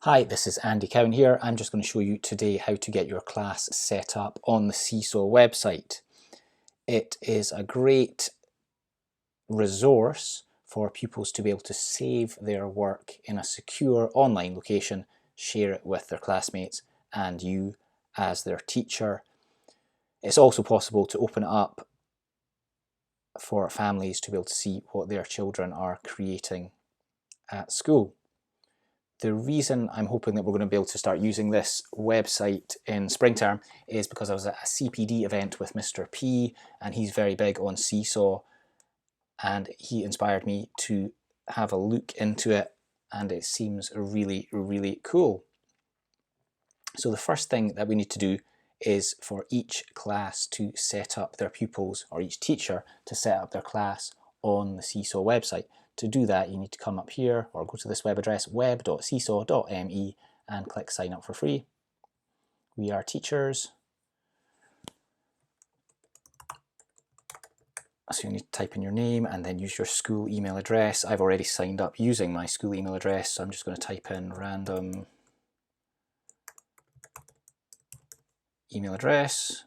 Hi, this is Andy Cowan here. I'm just going to show you today how to get your class set up on the Seesaw website. It is a great resource for pupils to be able to save their work in a secure online location, share it with their classmates and you as their teacher. It's also possible to open it up for families to be able to see what their children are creating at school. The reason I'm hoping that we're going to be able to start using this website in spring term is because I was at a CPD event with Mr. P and he's very big on Seesaw and he inspired me to have a look into it and it seems really, really cool. So the first thing that we need to do is for each class to set up their pupils, or each teacher to set up their class on the Seesaw website. To do that, you need to come up here or go to this web address, web.seesaw.me, and click sign up for free. We are teachers. So you need to type in your name and then use your school email address. I've already signed up using my school email address, so I'm just going to type in random email address.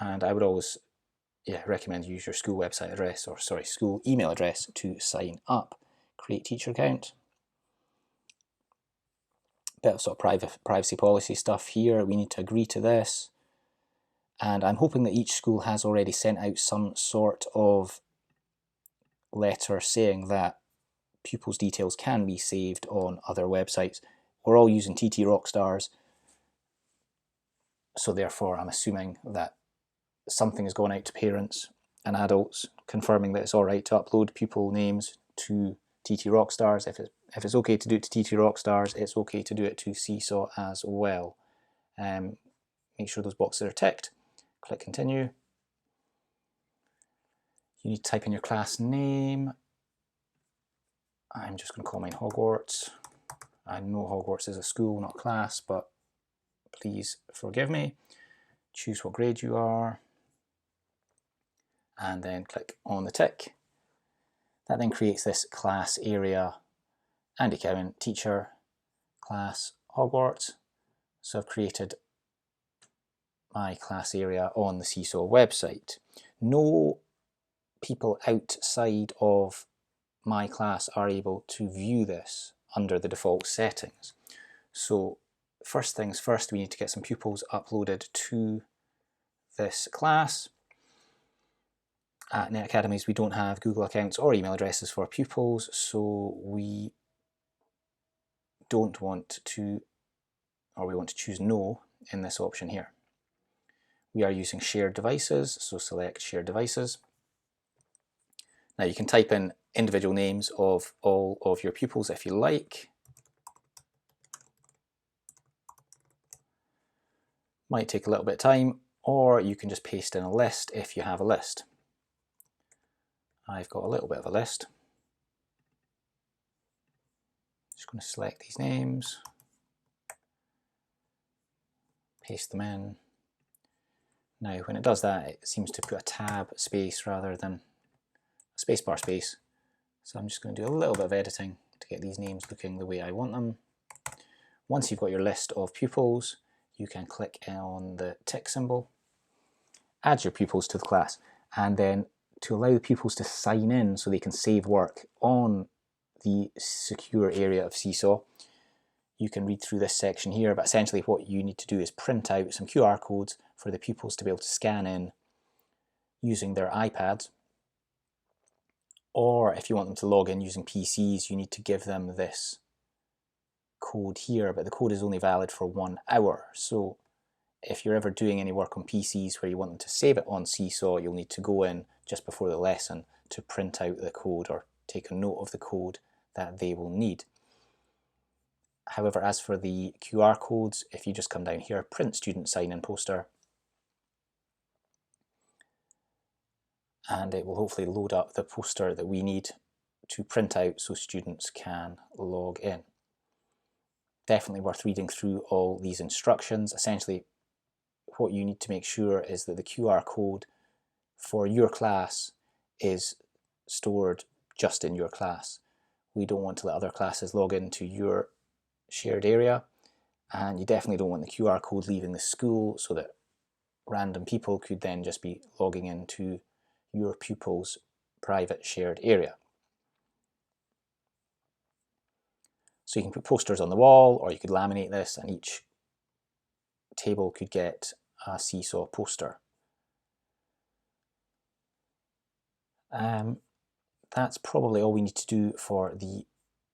And I would always recommend you use your school website address, or sorry, school email address to sign up. Create teacher account. Bit of sort of privacy policy stuff here. We need to agree to this. And I'm hoping that each school has already sent out some sort of letter saying that pupils' details can be saved on other websites. We're all using TT Rockstars, so therefore I'm assuming that something has gone out to parents and adults confirming that it's all right to upload pupil names to TT Rockstars. If it's okay to do it to TT Rockstars, it's okay to do it to Seesaw as well. Make sure those boxes are ticked. Click continue. You need to type in your class name. I'm just going to call mine Hogwarts. I know Hogwarts is a school, not a class, but please forgive me. Choose what grade you are. And then click on the tick. That then creates this class area, Andy Cowan, teacher, class, Hogwarts. So I've created my class area on the Seesaw website. No people outside of my class are able to view this under the default settings. So first things first, we need to get some pupils uploaded to this class. At Net Academies, we don't have Google accounts or email addresses for pupils, so we don't want to, or we want to choose no in this option here. We are using shared devices, so select shared devices. Now you can type in individual names of all of your pupils if you like. Might take a little bit of time, or you can just paste in a list if you have a list. I've got a little bit of a list. Just going to select these names, paste them in. Now when it does that, it seems to put a tab space rather than a spacebar space. So I'm just going to do a little bit of editing to get these names looking the way I want them. Once you've got your list of pupils, you can click on the tick symbol, add your pupils to the class, and then to allow the pupils to sign in so they can save work on the secure area of Seesaw, you can read through this section here, but essentially what you need to do is print out some QR codes for the pupils to be able to scan in using their iPads. Or if you want them to log in using PCs, you need to give them this code here, but the code is only valid for 1 hour. So if you're ever doing any work on PCs where you want them to save it on Seesaw, you'll need to go in just before the lesson to print out the code or take a note of the code that they will need. However, as for the QR codes, if you just come down here, print student sign-in poster, and it will hopefully load up the poster that we need to print out so students can log in. Definitely worth reading through all these instructions. Essentially, what you need to make sure is that the QR code for your class is stored just in your class. We don't want to let other classes log into your shared area, and you definitely don't want the QR code leaving the school so that random people could then just be logging into your pupil's private shared area. So you can put posters on the wall, or you could laminate this, and each table could get a Seesaw poster. That's probably all we need to do for the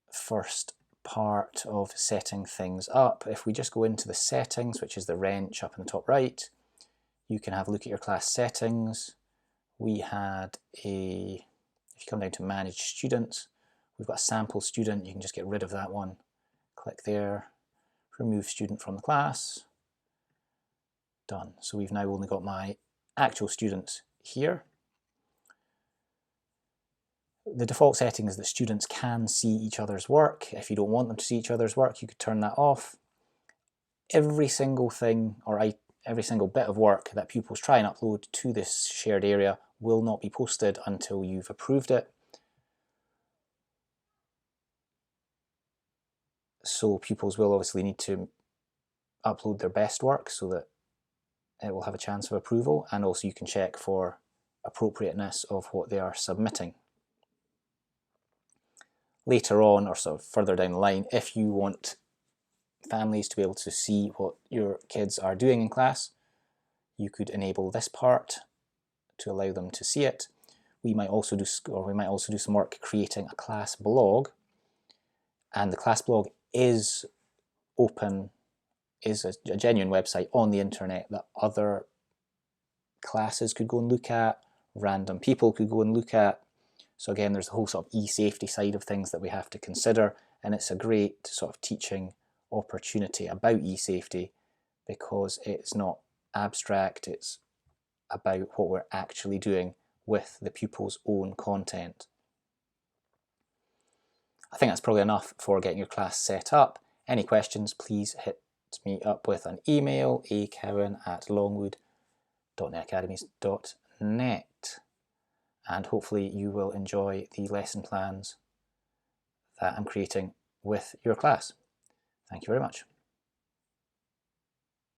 first part of setting things up. If we just go into the settings, which is the wrench up in the top right, you can have a look at your class settings. We had if you come down to manage students, we've got a sample student. You can just get rid of that one. Click there, remove student from the class. Done. So we've now only got my actual students here. The default setting is that students can see each other's work. If you don't want them to see each other's work, you could turn that off. Every single thing, or every single bit of work that pupils try and upload to this shared area will not be posted until you've approved it. So pupils will obviously need to upload their best work so that it will have a chance of approval, and also you can check for appropriateness of what they are submitting. Later on, or sort of further down the line, if you want families to be able to see what your kids are doing in class, you could enable this part to allow them to see it. We might also do some work creating a class blog, and the class blog is open, is a genuine website on the internet that other classes could go and look at, random people could go and look at. So again, there's the whole sort of e-safety side of things that we have to consider, and it's a great sort of teaching opportunity about e-safety because it's not abstract, it's about what we're actually doing with the pupil's own content. I think that's probably enough for getting your class set up. Any questions, please hit me up with an email, acowan@longwood.netacademies.net. And hopefully you will enjoy the lesson plans that I'm creating with your class. Thank you very much.